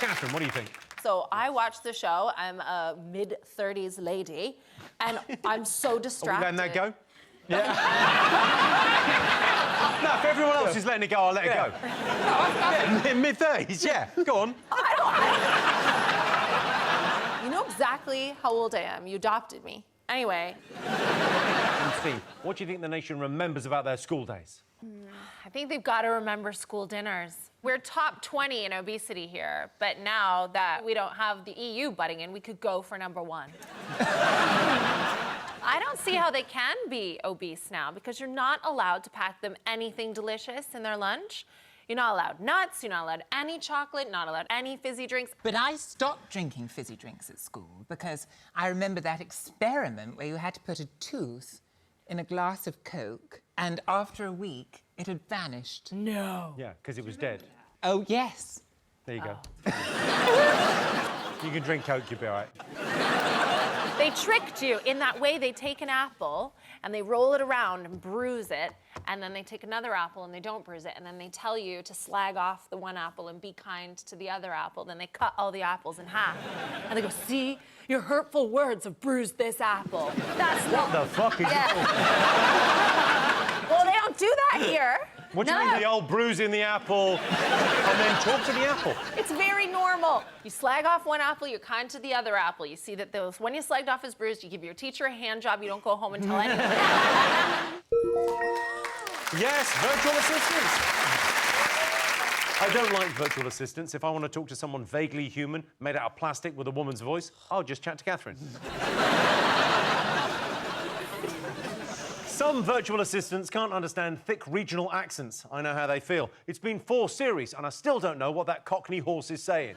Katherine, what do you think? So I watched the show. I'm a mid-30s lady, and I'm so distracted. Are we letting that go? Yeah. No, if everyone else is letting it go, I'll let it go. Yeah, mid-30s, yeah. Go on. You know exactly how old I am. You adopted me. Anyway. And Steve, what do you think the nation remembers about their school days? I think they've got to remember school dinners. We're top 20 in obesity here, but now that we don't have the EU butting in, we could go for #1. I don't see how they can be obese now because you're not allowed to pack them anything delicious in their lunch. You're not allowed nuts, you're not allowed any chocolate, not allowed any fizzy drinks. But I stopped drinking fizzy drinks at school because I remember that experiment where you had to put a tooth in a glass of Coke, and after a week, it had vanished. No. Yeah, because it was dead. Oh, yes. There you go. You can drink Coke, you'll be all right. They tricked you. In that way, they take an apple and they roll it around and bruise it, and then they take another apple and they don't bruise it, and then they tell you to slag off the one apple and be kind to the other apple. Then they cut all the apples in half. And they go, see, your hurtful words have bruised this apple. That's What the fuck is Yeah. Well, they don't do that here. What do you mean, the old bruising the apple and then talk to the apple? It's very normal. You slag off one apple, you're kind to the other apple. You see that those one you slagged off is bruised, you give your teacher a hand job, you don't go home and tell anyone. Yes, virtual assistants. I don't like virtual assistants. If I want to talk to someone vaguely human, made out of plastic with a woman's voice, I'll just chat to Katherine. Some virtual assistants can't understand thick regional accents. I know how they feel. It's been 4 series, and I still don't know what that Cockney horse is saying.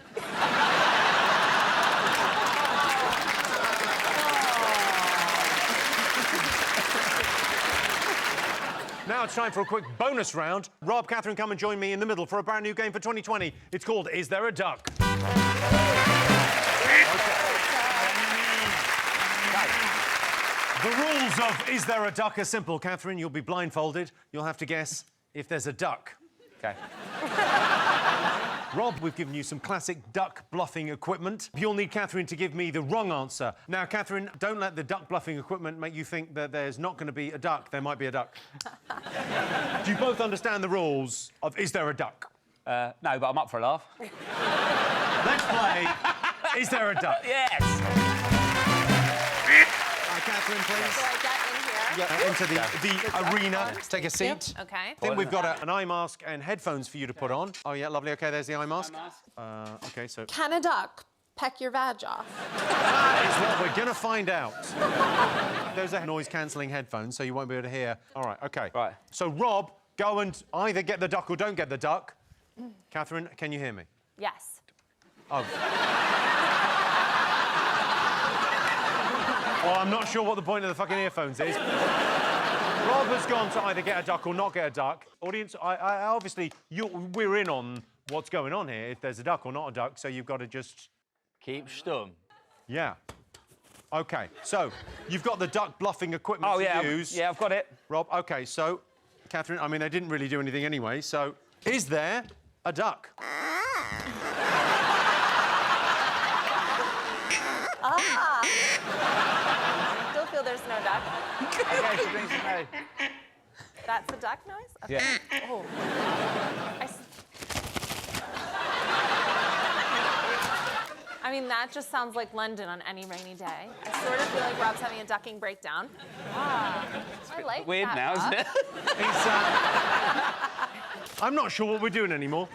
Now it's time for a quick bonus round. Rob, Katherine, come and join me in the middle for a brand new game for 2020. It's called Is There a Duck? The rules of Is There a Duck are simple. Katherine, you'll be blindfolded. You'll have to guess if there's a duck. OK. Rob, we've given you some classic duck bluffing equipment. You'll need Katherine to give me the wrong answer. Now, Katherine, don't let the duck bluffing equipment make you think that there's not going to be a duck. There might be a duck. Do you both understand the rules of Is There a Duck? No, but I'm up for a laugh. Let's play Is There a Duck? Yes! Katherine, please. So I get in here. Yeah, into the arena. Take a seat. Yep. OK. I think we've got an eye mask and headphones for you to put on. Oh, yeah, lovely. OK, there's the eye mask. OK, so... Can a duck peck your vag off? That is what we're going to find out. Those are noise-cancelling headphones, so you won't be able to hear. All right, OK. Right. So, Rob, go and either get the duck or don't get the duck. Katherine, can you hear me? Yes. Oh. Well, I'm not sure what the point of the fucking earphones is. Rob has gone to either get a duck or not get a duck. Audience, obviously, we're in on what's going on here, if there's a duck or not a duck, so you've got to just... Keep stum. Yeah. OK, so you've got the duck bluffing equipment to use. Yeah, I've got it. Rob, OK, so, Katherine, I mean, they didn't really do anything anyway, so is there a duck? Still feel there's no duck. OK, so bring some hay. That's the duck noise? Okay. Yeah. Oh. I mean, that just sounds like London on any rainy day. I sort of feel like Rob's having a ducking breakdown. I like Weird that now, isn't duck. it? I'm not sure what we're doing anymore.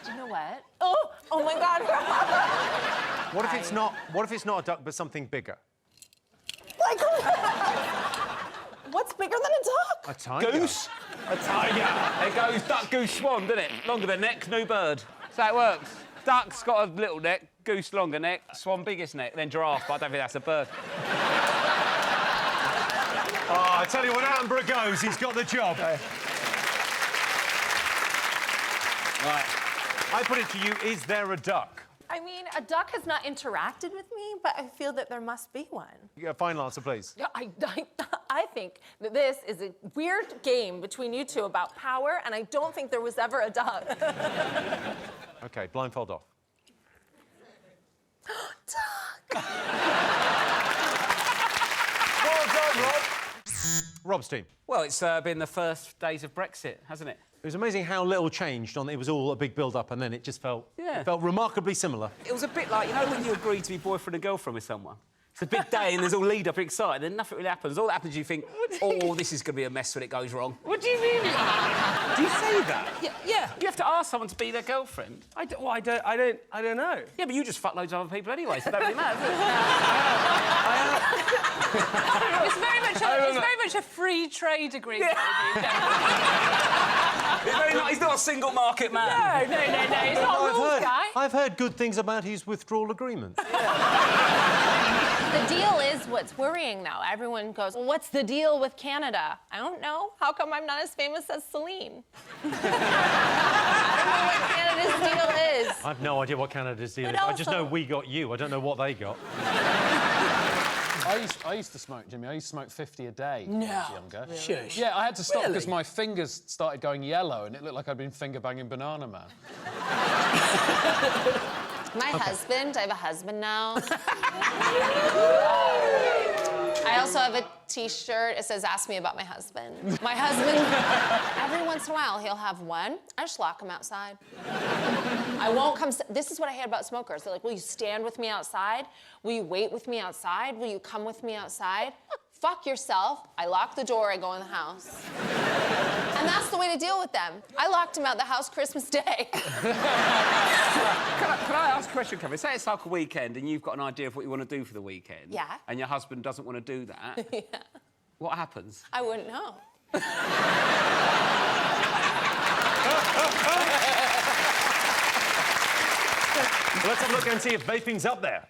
Do you know what? Oh my God, Rob. What if it's not a duck, but something bigger? Like, what's bigger than a duck? A tiger. Goose? A tiger. It goes duck, goose, swan, doesn't it? Longer the neck, no bird. That's how it works. Duck's got a little neck, goose longer neck, swan biggest neck, then giraffe, but I don't think that's a bird. Oh, I tell you what, Attenborough goes, he's got the job. Right. I put it to you, is there a duck? I mean, a duck has not interacted with me, but I feel that there must be one. Yeah, final answer, please. Yeah, I think that this is a weird game between you two about power, and I don't think there was ever a duck. blindfold off. Duck! Well done, Rob. Rob's team. Well, it's been the first days of Brexit, hasn't it? It was amazing how little changed. It was all a big build-up, and then it just felt remarkably similar. It was a bit like, you know, when you agree to be boyfriend and girlfriend with someone? It's a big day and there's all lead-up and excited, then nothing really happens. All that happens, you think, oh, this is going to be a mess when it goes wrong. What do you mean? Do you say that? Yeah. You have to ask someone to be their girlfriend. I don't know. Yeah, but you just fuck loads of other people anyway, so it don't really matter, does it? It's very much a free trade agreement. He's not a single market man. No. He's not a rules guy. I've heard good things about his withdrawal agreement. The deal is what's worrying, though. Everyone goes, well, what's the deal with Canada? I don't know. How come I'm not as famous as Celine? I don't know what Canada's deal is. I've no idea what Canada's deal is. But I just know also- we got you. I don't know what they got. I used to smoke, Jimmy. I used to smoke 50 a day when I was younger. Shush. Yeah, I had to stop because my fingers started going yellow and it looked like I'd been finger-banging Banana Man. My husband, I have a husband now. I also have a T-shirt. It says, ask me about my husband. My husband, every once in a while, he'll have one. I just lock him outside. I won't come... This is what I hate about smokers. They're like, will you stand with me outside? Will you wait with me outside? Will you come with me outside? Fuck yourself. I lock the door, I go in the house. And that's the way to deal with them. I locked him out the house Christmas Day. Can I ask a question, Katherine? Say it's like a weekend and you've got an idea of what you want to do for the weekend. Yeah. And your husband doesn't want to do that. Yeah. What happens? I wouldn't know. Let's have a look and see if vaping's up there.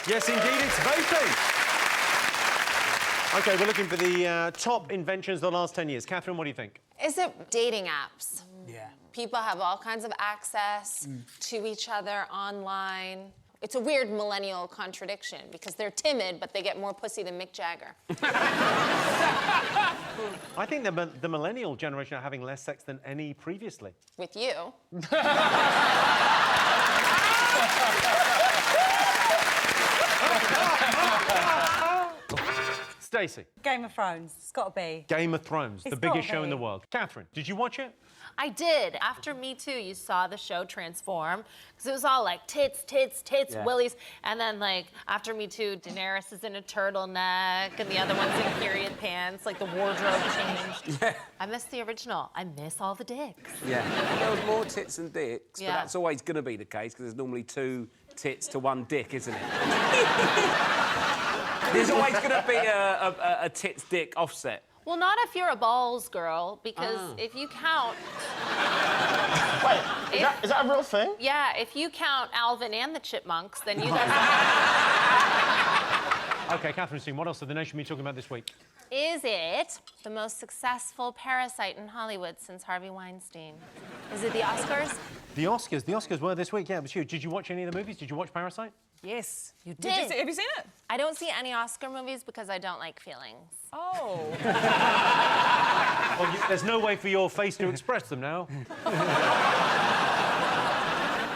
Yes, indeed, it's vaping. OK, we're looking for the top inventions of the last 10 years. Katherine, what do you think? Is it dating apps? Yeah. People have all kinds of access to each other online. It's a weird millennial contradiction because they're timid, but they get more pussy than Mick Jagger. I think the millennial generation are having less sex than any previously. With you. Stacey. Game of Thrones. It's got to be. Game of Thrones, the It's biggest gotta show in the be. world. Katherine, did you watch it? I did. After Me Too, you saw the show transform. Because it was all like tits, willies. And then, like, after Me Too, Daenerys is in a turtleneck and the other one's in period pants. Like, the wardrobe changed. I miss the original. I miss all the dicks. Yeah. There was more tits than dicks, Yeah. but that's always going to be the case because there's normally 2 tits to 1 dick, isn't it? There's always going to be a tits-dick offset. Well, not if you're a balls girl, because if you count... Wait, is that a real thing? Yeah, if you count Alvin and the Chipmunks, then you guys... OK, Katherine Steen, what else did the nation be talking about this week? Is it the most successful parasite in Hollywood since Harvey Weinstein? Is it the Oscars? The Oscars were this week, yeah, it was huge. Did you watch any of the movies? Did you watch Parasite? Yes. You did. Have you seen it? I don't see any Oscar movies because I don't like feelings. Oh. Well, there's no way for your face to express them now.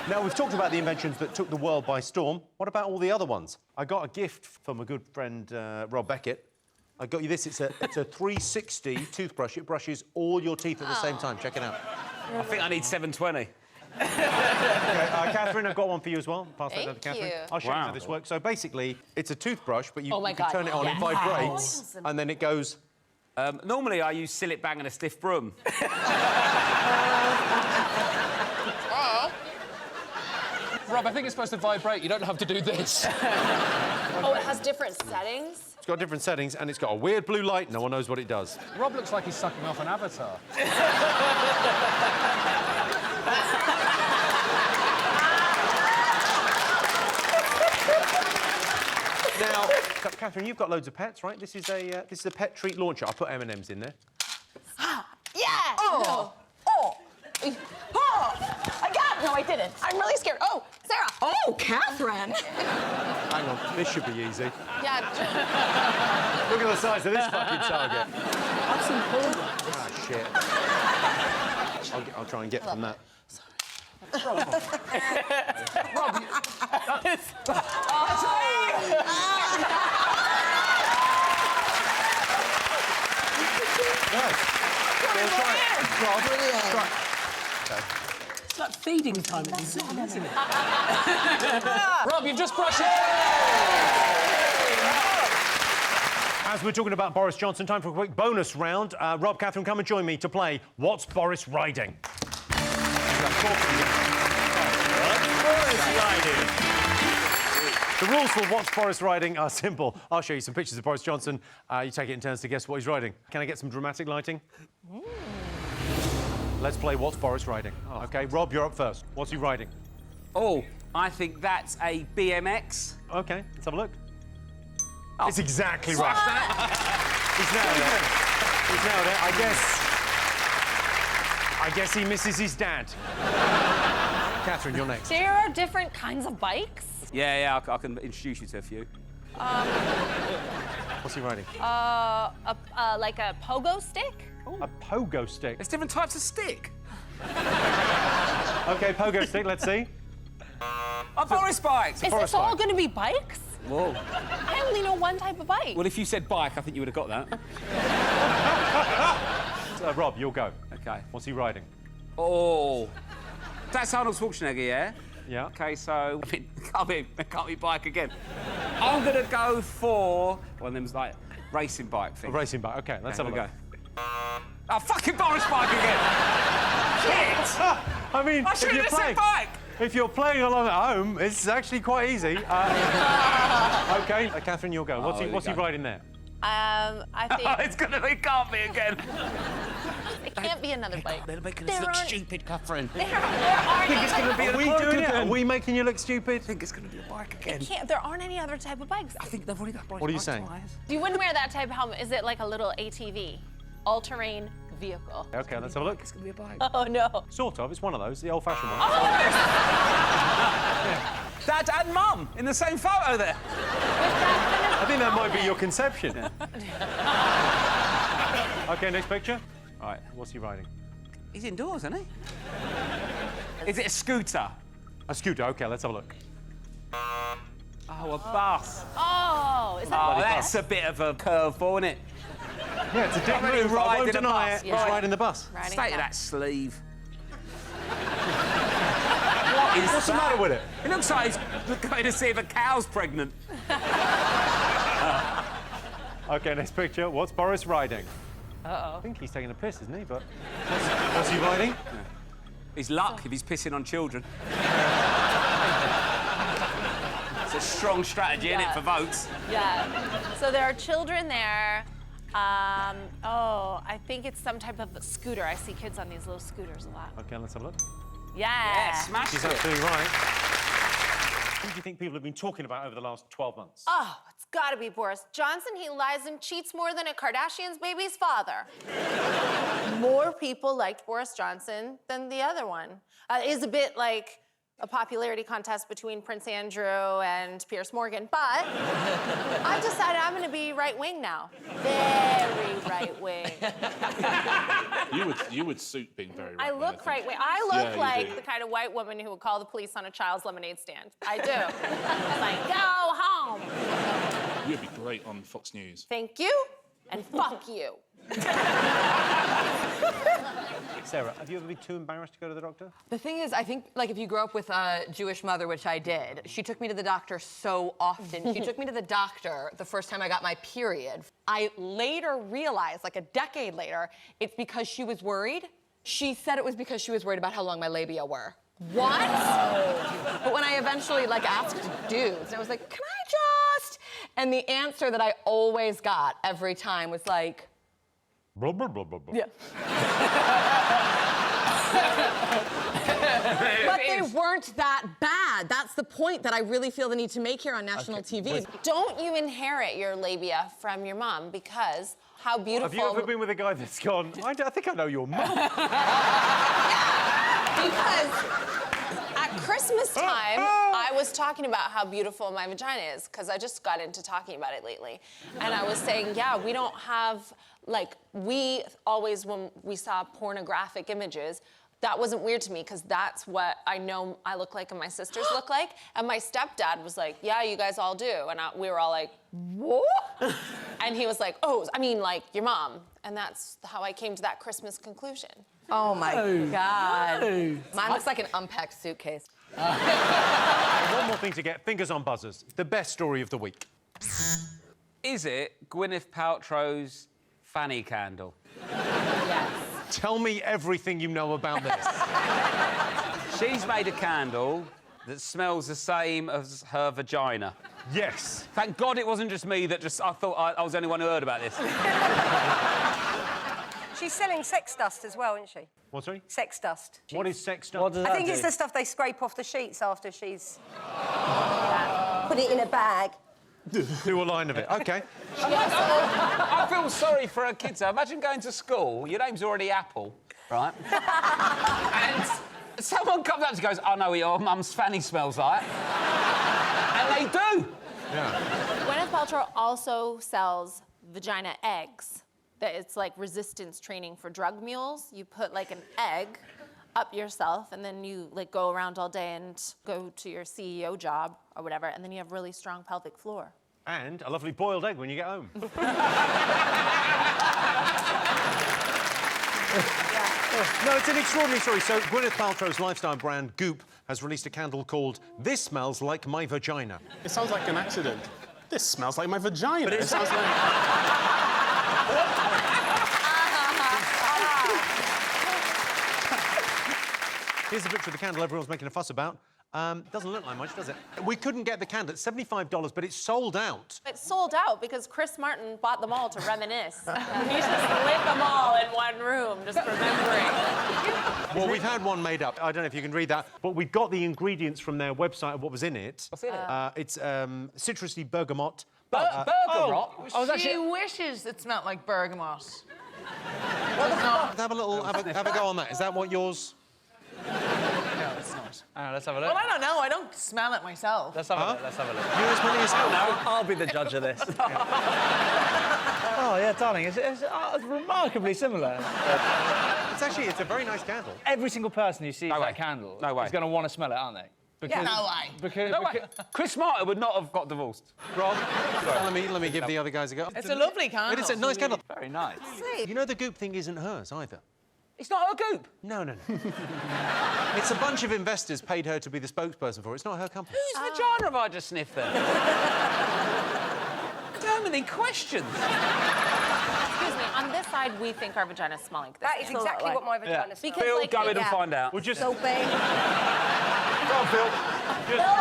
Now, we've talked about the inventions that took the world by storm. What about all the other ones? I got a gift from a good friend, Rob Beckett. I got you this. It's a 360 toothbrush. It brushes all your teeth at the same time. Check it out. I think I need 720. OK, Katherine, I've got one for you as well. Pass that down to Thank Katherine. you. I'll show you how Wow. this works. So basically, it's a toothbrush, but you, Oh my you can God. turn it on, it vibrates, and then it goes... Normally, I use Sillet Bang and a stiff broom. Rob, I think it's supposed to vibrate. You don't have to do this. Oh, it has different settings? It's got different settings, and it's got a weird blue light. No one knows what it does. Rob looks like he's sucking off an avatar. Now, Katherine, you've got loads of pets, right? This is a pet treat launcher. I'll put M&M's in there. Yeah! Oh. Oh! I got it! No, I didn't. I'm really scared. Oh, Sarah! Oh, Katherine. Hang on, this should be easy. Yeah. Look at the size of this fucking target. I've seen Paul. Ah, shit. I'll try and get from that. It's like feeding time at this time, isn't it? Rob, you've just brushed it. As we're talking about Boris Johnson, time for a quick bonus round. Rob, Katherine, come and join me to play What's Boris Riding? The rules for What's Boris Riding are simple. I'll show you some pictures of Boris Johnson. You take it in turns to guess what he's riding. Can I get some dramatic lighting? Let's play What's Boris Riding. OK, Rob, you're up first. What's he riding? Oh, I think that's a BMX. OK, let's have a look. Oh. It's exactly right. He's nailed it. He's nailed it. I guess he misses his dad. Katherine, you're next. There are different kinds of bikes. Yeah, I can introduce you to a few. What's he riding? Like a pogo stick. A pogo stick. There's different types of stick. OK, pogo stick, let's see. A Boris bike. Is this all going to be bikes? Whoa. I only know one type of bike. Well, if you said bike, I think you would have got that. Rob, you'll go. OK. What's he riding? Oh. That's Arnold Schwarzenegger, yeah? Yeah. OK, so... it can't be bike again. I'm going to go for one of them, like, racing bike things. A racing bike. OK, let's have a look. Oh, fucking Boris bike again! Shit! I mean, I should have said bike! If you're playing along at home, it's actually quite easy. OK, Katherine, you'll go. What's he riding there? I think It can't be again. it can't be another bike. They're making us look stupid, Katherine. There aren't It's going to be Are we doing it? Are we making you look stupid? I think it's going to be a bike again. there aren't any other type of bikes. I think they've already got Boris What are you bike saying? tyres. You wouldn't wear that type of helmet. Is it like a little ATV? All-terrain vehicle. OK, let's have a look. It's going to be a bike. Oh, no. Sort of. It's one of those, the old-fashioned one. Dad and Mum in the same photo there. I think that might be your conception. OK, next picture. All right, what's he riding? He's indoors, isn't he? Is it a scooter? A scooter. OK, let's have a look. Oh, a bus. Oh, is that Oh, that's a bit of a curveball, isn't it? Yeah, it's a dick Somebody move. I riding won't a deny bus. it. Yeah. He's riding the bus. riding State a of bus? that sleeve. What's the matter with it? It looks like he's going to see if a cow's pregnant. OK, next picture. What's Boris riding? Uh-oh. I think he's taking a piss, isn't he? But what's he riding? He's luck if he's pissing on children. It's a strong strategy, isn't it, for votes? Yeah. So there are children there. I think it's some type of scooter. I see kids on these little scooters a lot. OK, let's have a look. Yeah. Smash She's it. absolutely right. Who do you think people have been talking about over the last 12 months? Oh, it's gotta be Boris Johnson. He lies and cheats more than a Kardashian's baby's father. More people liked Boris Johnson than the other one. It is a bit like a popularity contest between Prince Andrew and Piers Morgan, but I've decided I'm gonna be right-wing now. Very right-wing. You would suit being very right. I look right-wing. I look Yeah, you like do. the kind of white woman who would call the police on a child's lemonade stand. I do. It's like, go home. You'd be great on Fox News. Thank you, and fuck you. Sarah, have you ever been too embarrassed to go to the doctor? The thing is, I think, like, if you grow up with a Jewish mother, which I did, she took me to the doctor so often. She took me to the doctor the first time I got my period. I later realized, like a decade later, it's because she was worried. She said it was because she was worried about how long my labia were. What? But when I eventually, like, asked dudes, and I was like, can I just? And the answer that I always got every time was like, Blah, blah, blah, blah, blah. yeah. But they weren't that bad. That's the point that I really feel the need to make here on national TV. Don't you inherit your labia from your mom because how beautiful... Have you ever been with a guy that's gone, I think I know your mum? Because at Christmas time, I was talking about how beautiful my vagina is, because I just got into talking about it lately. And I was saying, yeah, we don't have, like, we always, when we saw pornographic images, that wasn't weird to me because that's what I know I look like and my sisters look like. And my stepdad was like, yeah, you guys all do. And we were all like, what? And he was like, oh, I mean, like, your mom. And that's how I came to that Christmas conclusion. Oh, my God. Mine looks like an unpacked suitcase. One more thing to get. Fingers on buzzers. The best story of the week. Is it Gwyneth Paltrow's fanny candle? Yes. Tell me everything you know about this. She's made a candle that smells the same as her vagina. Yes. Thank God it wasn't just me that I thought I was the only one who heard about this. She's selling sex dust as well, isn't she? What, sorry? Sex dust. What is sex dust? What does I that think do? it's the stuff they scrape off the sheets after she's... Put it in a bag. Do a line of it. OK. I feel sorry for her kids. Though. Imagine going to school, your name's already Apple, right? And someone comes up and goes, I know what your mum's fanny smells like. And they do. Yeah. Gwyneth Paltrow also sells vagina eggs. That it's like resistance training for drug mules. You put like an egg up yourself and then you like go around all day and go to your CEO job or whatever, and then you have really strong pelvic floor. And a lovely boiled egg when you get home. No, it's an extraordinary story. So, Gwyneth Paltrow's lifestyle brand, Goop, has released a candle called This Smells Like My Vagina. It sounds like an accident. This smells like my vagina. But it sounds like... Here's a picture of the candle everyone's making a fuss about. Doesn't look like much, does it? We couldn't get the candle. It's $75, but it's sold out. It sold out because Chris Martin bought them all to reminisce. He just lit them all in one room, just remembering. Well, we've had one made up. I don't know if you can read that, but we've got the ingredients from their website of what was in it. What's in it? It's citrusy bergamot. Bergamot? She wishes it smelled like bergamot. Have a go on that. Is that what yours... No, it's not. Let's have a look. Well, I don't know. I don't smell it myself. Let's have a look. Let's have a look. You as many as I'll be the judge of this. Oh, yeah, darling, it's remarkably similar. It's a very nice candle. Every single person who sees that candle is going to want to smell it, aren't they? Because, no way. Because, Chris Martin would not have got divorced. Rob, let me give the other guys a go. It's a lovely candle. It is a nice candle. Very nice. You know the Goop thing isn't hers either. It's not her Goop. No. It's a bunch of investors paid her to be the spokesperson for it. It's not her company. Whose vagina have I just sniffed then? So many questions. Excuse me, on this side, we think our vaginas smell like this. That is exactly what my vagina smells like. Phil, go in and find out. We'll just... Soapy. Go on, Phil. Phil, listen.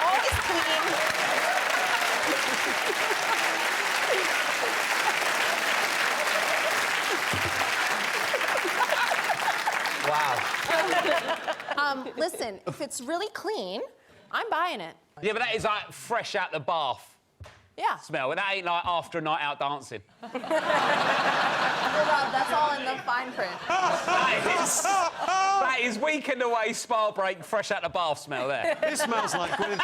Always clean. Wow. Listen, if it's really clean, I'm buying it. Yeah, but that is like fresh out the bath Yeah. smell. That ain't like after a night out dancing. That's all in the fine print. That is weekend away, spa break, fresh out the bath smell there. This smells like Gwyneth...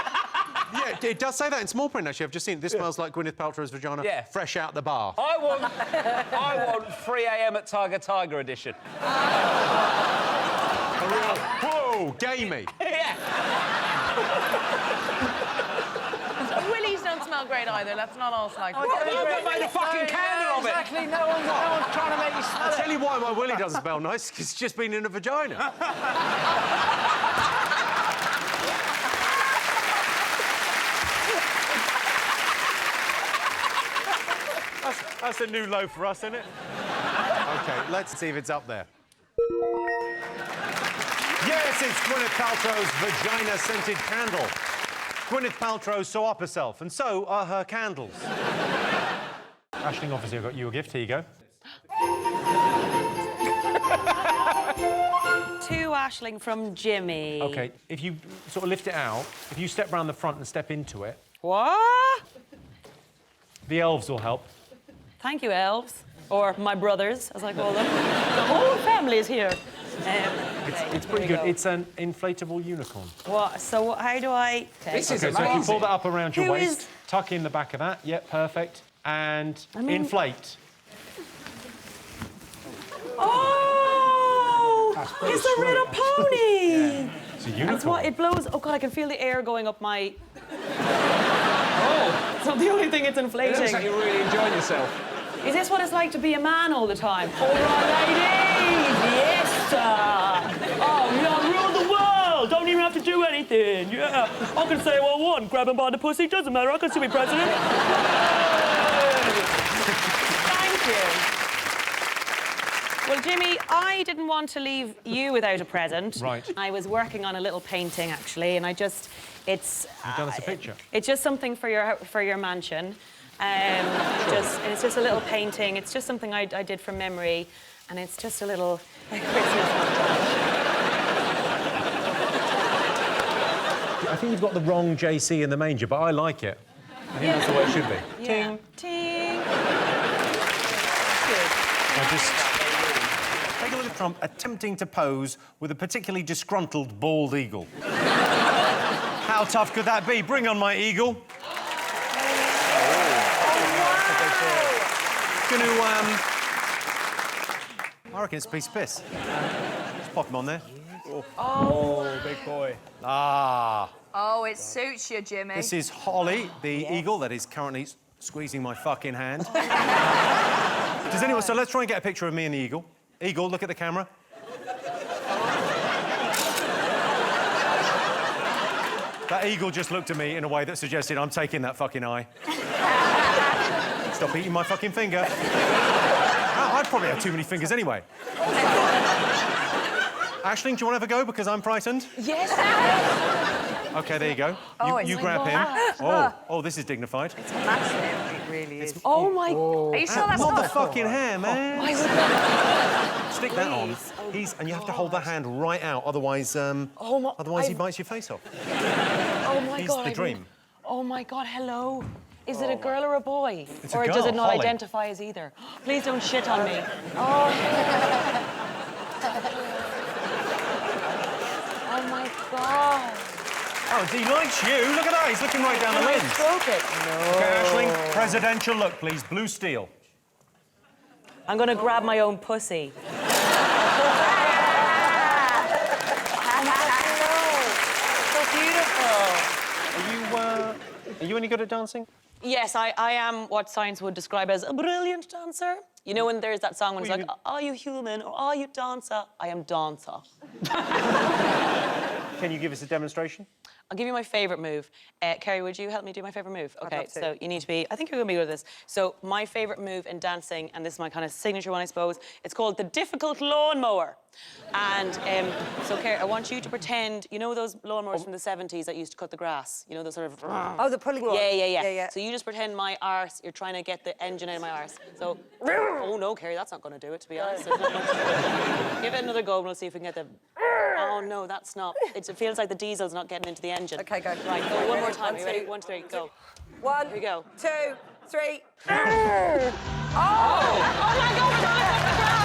Yeah, it does say that in small print, actually. I've just seen it. This smells like Gwyneth Paltrow's vagina, fresh out the bath. I want 3 a.m. at Tiger edition. Whoa, gamey. Yeah. Willies don't smell great either. Let's not all like... I've made a fucking candle of it. Exactly, no one's trying to make you smell I'll tell you why my willy doesn't smell nice, because it's just been in a vagina. That's a new low for us, isn't it? OK, let's see if it's up there. Yes, it's Gwyneth Paltrow's vagina-scented candle. Gwyneth Paltrow saw up herself, and so are her candles. Aisling, obviously, I've got you a gift. Here you go. To Aisling from Jimmy. OK, if you sort of lift it out, if you step round the front and step into it... What? The elves will help. Thank you, elves. Or my brothers, as I call them. The whole family is here. It's pretty good. It's an inflatable unicorn. What? So how do I... This is OK, so if you pull that up around your Who waist, is- tuck in the back of that. Yep, perfect. and inflate. Oh! It's a little pony! It's a unicorn. That's what it blows. Oh, God, I can feel the air going up my... Oh! It's not the only thing it's inflating. It looks like you're really enjoying yourself. Is this what it's like to be a man all the time? All right, ladies! Yes, sir! Oh, yeah, rule the world! Don't even have to do anything, yeah! I can say what I want, grab him by the pussy, doesn't matter, I can still be president. Thank you. Well, Jimmy, I didn't want to leave you without a present. Right. I was working on a little painting, actually, and it's... You've done us a picture. It's just something for your mansion. It's just a little painting. It's just something I did from memory, and it's just a little Christmas I think you've got the wrong JC in the manger, but I like it. I think that's the way it should be. Yeah. Ting. Ting. Now just take a look at Trump attempting to pose with a particularly disgruntled bald eagle. How tough could that be? Bring on my eagle. I reckon it's a piece of piss. Just pop him on there. Oh, big boy. Ah. Oh, it suits you, Jimmy. This is Holly, the eagle that is currently squeezing my fucking hand. Does anyone... So let's try and get a picture of me and the eagle. Eagle, look at the camera. That eagle just looked at me in a way that suggested I'm taking that fucking eye. Stop eating my fucking finger. I'd probably have too many fingers anyway. Aisling, do you want to have a go because I'm frightened? Yes. OK, there you go. Oh, you grab him. Oh, this is dignified. It's massive. It really is. Oh, my... Are you sure that's Not not the fucking hair, man. Stick that on. And you have to hold that hand right out, otherwise, otherwise he bites your face off. Oh, my He's God. the dream. Oh, my God, hello. Is it a girl or a boy? It's a or girl, does it not Holly. identify as either? Please don't shit on me. Oh. Oh, my God. Oh, he likes you. Look at that. He's looking right down the lens. Stroke it. No. OK, Aisling, presidential look, please. Blue steel. I'm going to grab my own pussy. So beautiful. Are you any good at dancing? Yes, I am what science would describe as a brilliant dancer. You know when there's that song when it's like, are you human or are you dancer? I am dancer. Can you give us a demonstration? I'll give you my favourite move. Kerry, would you help me do my favourite move? OK, so you need to be... I think you're going to be good at this. So my favourite move in dancing, and this is my kind of signature one, I suppose, it's called the difficult lawnmower. And so, Kerry, I want you to pretend... You know those lawnmowers from the 70s that used to cut the grass? You know, those sort of... Oh, the pulling one. Yeah. So you just pretend my arse, you're trying to get the engine out of my arse. So... Oh, no, Kerry, that's not going to do it, to be honest. There's not much to it. Give it another go and we'll see if we can get the... Oh, no, that's not... It feels like the diesel's not getting into the engine. OK, go. Right, go one more time. Are you ready? 1, 2, 3, go. 1, Here we go. 2, 3. Oh! Oh my God, we're going off the ground!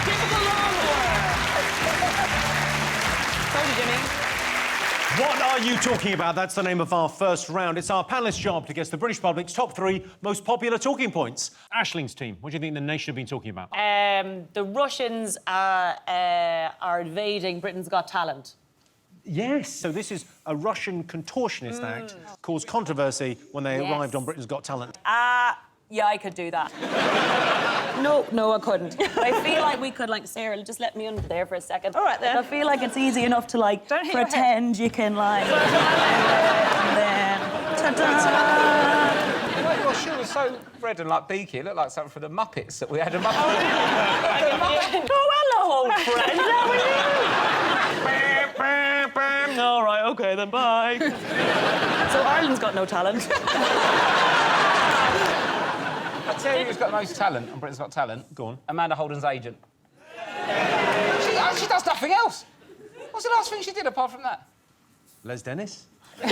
Typical lawnmower! Told you, Jimmy. What are you talking about? That's the name of our first round. It's our panelist's job to guess the British public's top 3 most popular talking points. Aisling's team, what do you think the nation have been talking about? The Russians are invading Britain's Got Talent. Yes, so this is a Russian contortionist act, caused controversy when they arrived on Britain's Got Talent. Yeah, I could do that. No, I couldn't. But I feel like we could, like, Sarah, just let me under there for a second. All right, then. I feel like it's easy enough to, like, Don't hit your pretend you can, like... and then... Ta-da! Your shoe was so red and like beaky, it looked like something for the Muppets that we had a Muppet. Oh, hello, old friend. How are you? All right, OK, then bye. So Ireland's got no talent. I tell you who's got the most talent on Britain's Got Talent. Go on. Amanda Holden's agent. She does nothing else. What's the last thing she did apart from that? Les Dennis? So,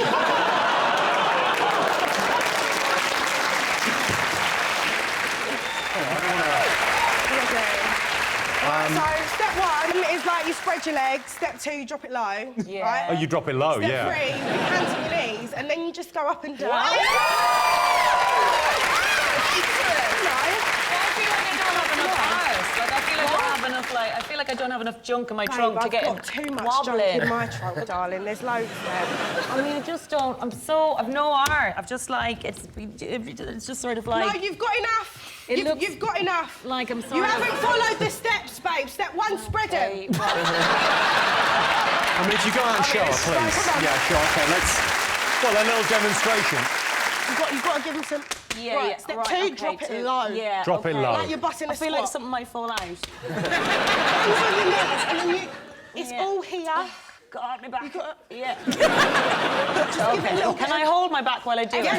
step 1, is like you spread your legs. Step 2, you drop it low. Yeah. Right? Oh, you drop it low, Step yeah. 3, you hands on your knees, and then you just go up and down. What? No. I feel like I don't have enough junk in my Babe, trunk to I've get got too much wobbling. junk in my trunk, darling. There's loads there. I mean, I just don't. I've no art. I've just like it's just sort of like. No, you've got enough. You've got enough. Like I'm sorry. You haven't followed the steps, babe. Step 1, spread it. I mean, if you go out and show her, please. Yeah, sure. OK, let's... Well, a little demonstration. You've got to give them some... Yeah, right, yeah. Step Right, 2, okay, drop it 2. low. Yeah. Drop it low. Like you're busting a I feel squat. like something might fall out. Hands on your knees, and then you... It's all here. God, my back. Yeah. Just give it a little... Can I hold my back while I do it? Yeah.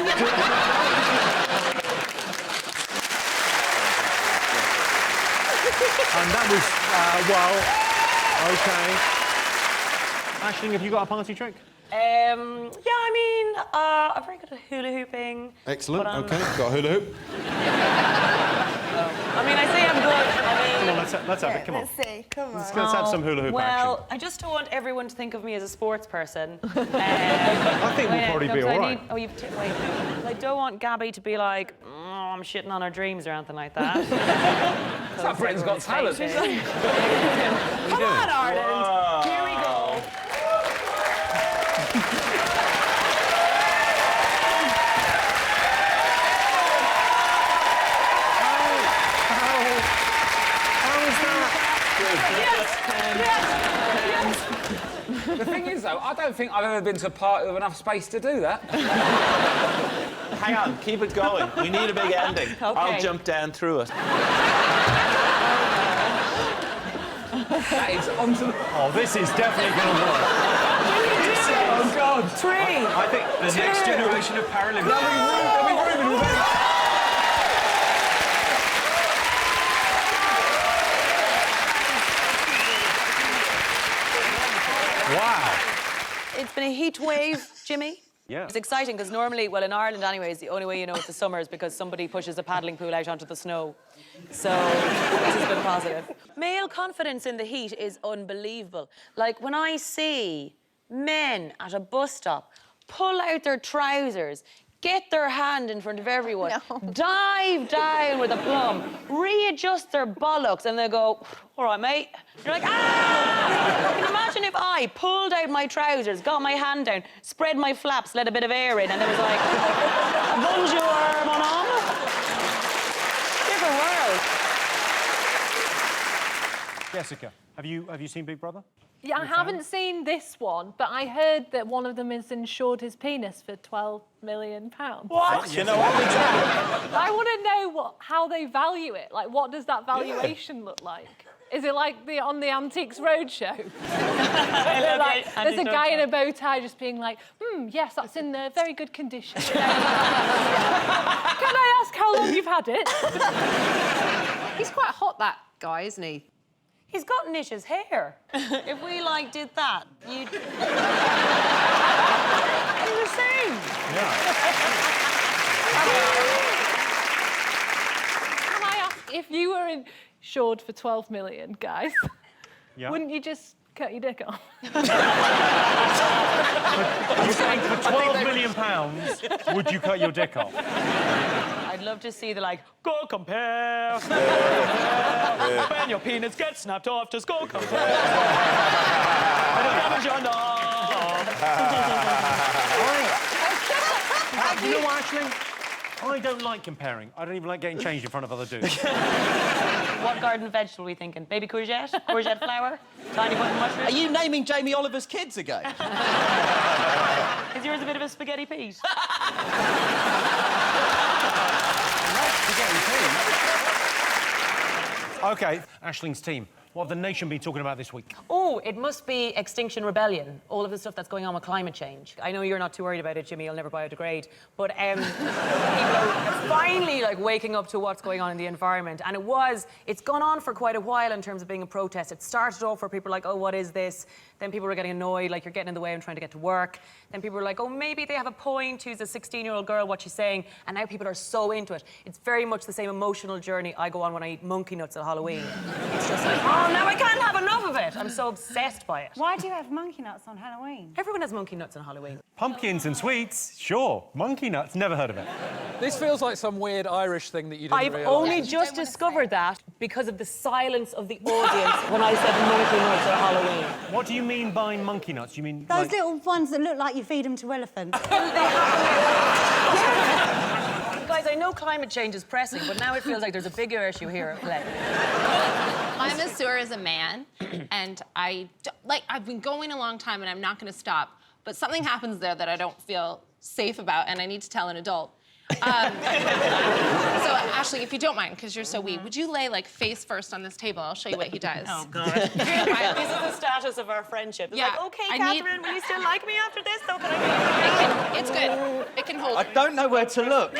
And that was, OK. Aisling, have you got a party trick? Yeah, I mean, I'm very good at hula hooping. Excellent. but I'm- OK, got a hula hoop. I mean, I say I'm good. I mean, Come on, let's have it. Come on. Let's see. Come on. Let's have some hula hoop well, action. I just don't want everyone to think of me as a sports person. I think we'll probably be all right. Wait. I don't want Gabby to be like, I'm shitting on her dreams or anything like that. It's like Britain's Got Talent. Come on, Ireland. Here we go. The thing is, though, I don't think I've ever been to a party with enough space to do that. Hang on, keep it going. We need a big ending. I'll jump down through it. That is onto the... Oh, this is definitely going to work. Oh, God. 3. I think the next generation of Paralympics. Wow. It's been a heat wave, Jimmy. Yeah. It's exciting because normally, well, in Ireland anyways, the only way you know it's the summer is because somebody pushes a paddling pool out onto the snow. So this has been positive. Male confidence in the heat is unbelievable. Like when I see men at a bus stop pull out their trousers, get their hand in front of everyone, dive down with a plum, readjust their bollocks, and they go, all right, mate. You're like, ah! Can you imagine if I pulled out my trousers, got my hand down, spread my flaps, let a bit of air in, and there was like, bonjour, mon homme. Different world. Jessica, have you seen Big Brother? Yeah, I haven't seen this one, but I heard that one of them has insured his penis for £12 million. What? You know what? I want to know how they value it. Like, what does that valuation look like? Is it like on the Antiques Roadshow? There's a guy in a bow tie just being like, yes, that's in very good condition. Can I ask how long you've had it? He's quite hot, that guy, isn't he? He's got Nish's hair. If we, like, did that, you'd... He's the same. Can I ask, if you were insured for 12 million, guys, wouldn't you just cut your dick off? You're saying for £12 million, would you cut your dick off? I'd love to see the, like, go compare. When your penis gets snapped off, just go compare. You know what, Aisling? I don't like comparing. I don't even like getting changed in front of other dudes. What garden vegetable are we thinking? Baby courgette? Courgette flower? Tiny button mushroom? Are you naming Jamie Oliver's kids again? Is yours a bit of a spaghetti Pete? OK, Aisling's team. What have the nation been talking about this week? Oh, it must be Extinction Rebellion. All of the stuff that's going on with climate change. I know you're not too worried about it, Jimmy. You'll never biodegrade. But people are finally like waking up to what's going on in the environment. And it's gone on for quite a while in terms of being a protest. It started off where people were like, oh, what is this? Then people were getting annoyed, like, you're getting in the way, I'm trying to get to work. Then people were like, oh, maybe they have a point, who's a 16-year-old girl, what she's saying. And now people are so into it. It's very much the same emotional journey I go on when I eat monkey nuts at Halloween. It's just like, oh, now I can't have enough of it. I'm so obsessed by it. Why do you have monkey nuts on Halloween? Everyone has monkey nuts on Halloween. Pumpkins and sweets, sure. Monkey nuts, never heard of it. This feels like some weird Irish thing that you didn't I've realise. only just discovered that because of the silence of the audience when I said monkey nuts at Halloween. What do you mean by monkey nuts? You mean Those like... little ones that look like you feed them to elephants. Guys, I know climate change is pressing, but now it feels like there's a bigger issue here at play. My masseur is a man, and I've been going a long time, and I'm not going to stop. But something happens there that I don't feel safe about, and I need to tell an adult. So, Ashley, if you don't mind, because you're so wee, would you lay, like, face first on this table? I'll show you what he does. Oh, God. This is the status of our friendship. It's like, OK, Katherine, will you still like me after this, though? Can I It's good. It can hold. I don't know where to look.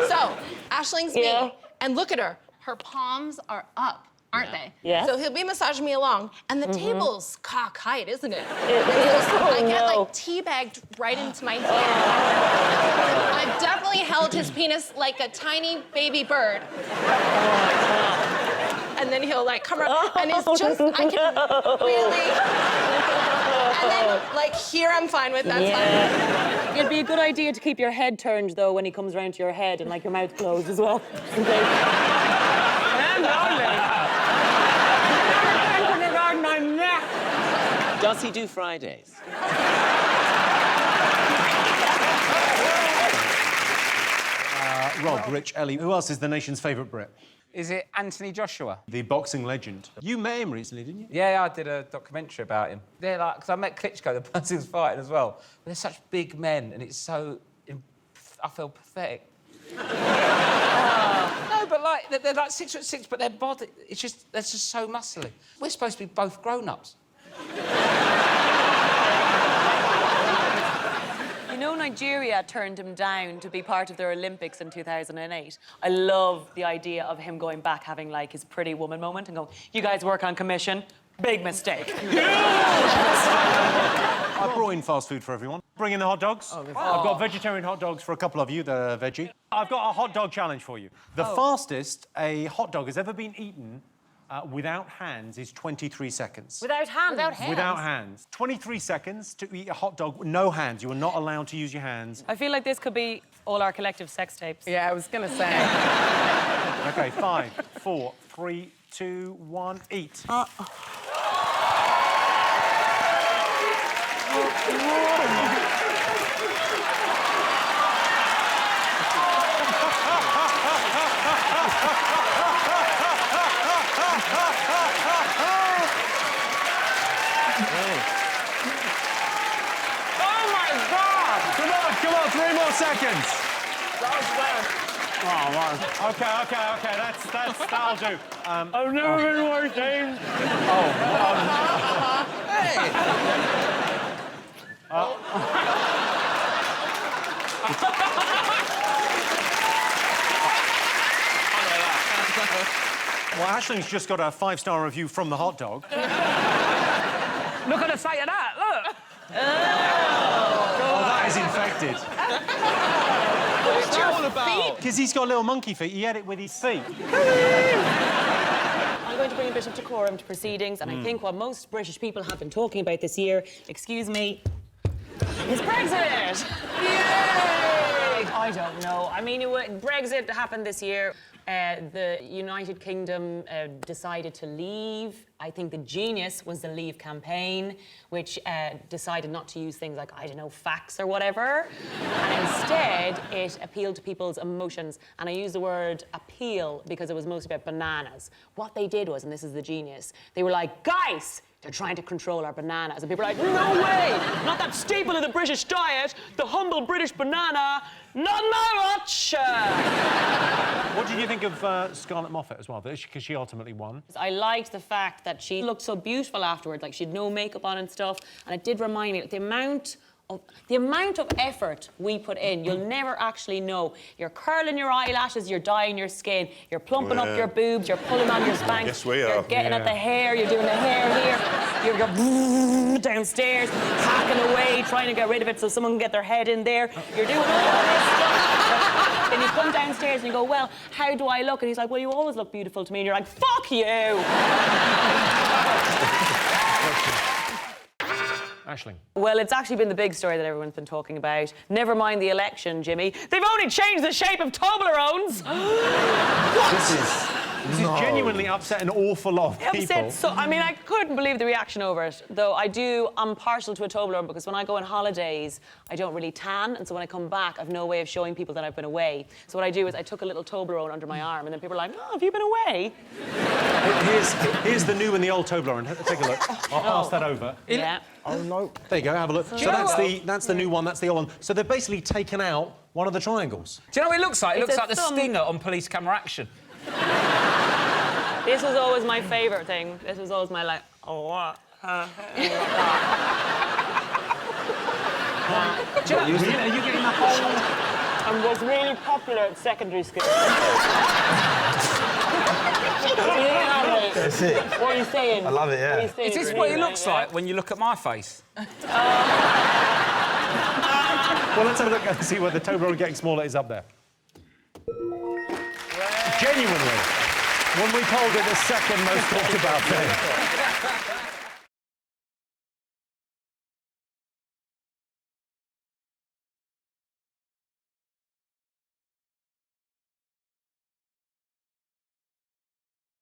So, Ashling's me, and look at her. Her palms are up, aren't they? Yeah. So he'll be massaging me along, and the table's cockeyed, isn't it? I get, like, teabagged right into my hand. I've definitely held his penis like a tiny baby bird. And then he'll, like, come around, and it's just, I can really... And then, like, here I'm fine with, that's fine. It'd be a good idea to keep your head turned, though, when he comes around to your head and, like, your mouth closed as well. Does he do Fridays? Rob, Rich, Ellie, who else is the nation's favourite Brit? Is it Anthony Joshua? The boxing legend. You met him recently, didn't you? Yeah, I did a documentary about him. They're like, because I met Klitschko, the person who's fighting as well. But they're such big men, and it's so... I feel pathetic. No, but like, they're like 6'6", but their body, they're just so muscly. We're supposed to be both grown-ups. You know, Nigeria turned him down to be part of their Olympics in 2008. I love the idea of him going back, having, like, his pretty woman moment and going, you guys work on commission. Big mistake. I brought in fast food for everyone. Bring in the hot dogs. I've got vegetarian hot dogs for a couple of you that are veggie. I've got a hot dog challenge for you. The fastest a hot dog has ever been eaten without hands is 23 seconds. Without hands? Without hands? Without hands. 23 seseconds to eat a hot dog with no hands. You are not allowed to use your hands. I feel like this could be all our collective sex tapes. Yeah, I was gonna say. OK, 5, 4, 3, 2, 1, eat. Come on, 3 more seconds. Oh, man. OK, that'll do. I've never been worse, James. Well, Ashling's just got a 5-star review from the hot dog. Look at the sight of that, look! Oh, that is infected. What's that all about? Because he's got little monkey feet. He ate it with his feet. I'm going to bring a bit of decorum to proceedings, and I think what most British people have been talking about this year, excuse me, is Brexit! Yay! I don't know. I mean, Brexit happened this year. The United Kingdom decided to leave. I think the genius was the Leave campaign, which decided not to use things like, I don't know, facts or whatever. And instead, it appealed to people's emotions. And I use the word appeal because it was mostly about bananas. What they did was, and this is the genius, they were like, guys, they're trying to control our bananas. And people are like, no way! Not that staple of the British diet, the humble British banana, not my watch! What did you think of Scarlett Moffat as well? Because she ultimately won. I liked the fact that she looked so beautiful afterwards, like she had no makeup on and stuff. And it did remind me, the amount the amount of effort we put in, you'll never actually know. You're curling your eyelashes, you're dyeing your skin, you're plumping up your boobs, you're pulling on your Spanx. Yes, we are. You're getting at the hair, you're doing the hair here. You're going downstairs, hacking away, trying to get rid of it so someone can get their head in there. You're doing all this stuff. Then you come downstairs and you go, well, how do I look? And he's like, well, you always look beautiful to me. And you're like, fuck you! Aisling. Well, it's actually been the big story that everyone's been talking about. Never mind the election, Jimmy. They've only changed the shape of Toblerones! What? This is genuinely upset an awful lot of people. Upset, so, I mean, I couldn't believe the reaction over it. Though I'm partial to a Toblerone because when I go on holidays, I don't really tan. And so when I come back, I've no way of showing people that I've been away. So what I do is I took a little Toblerone under my arm and then people are like, oh, have you been away? Here's the new and the old Toblerone. Take a look. I'll pass that over. Yeah. Oh, no. There you go, have a look. So that's the new one, that's the old one. So they've basically taken out one of the triangles. Do you know what it looks like? It looks like the thumb. stinger on Police Camera Action. This was always my favourite thing. This was always my, like, oh, what? Do you know, are you getting the whole... And was really popular at secondary school. That's it. What are you saying? I love it, yeah. Is this what it looks like when you look at my face? Well, let's have a look and see where the Toblerone getting smaller is up there. Genuinely, when we polled it, the second most talked about thing.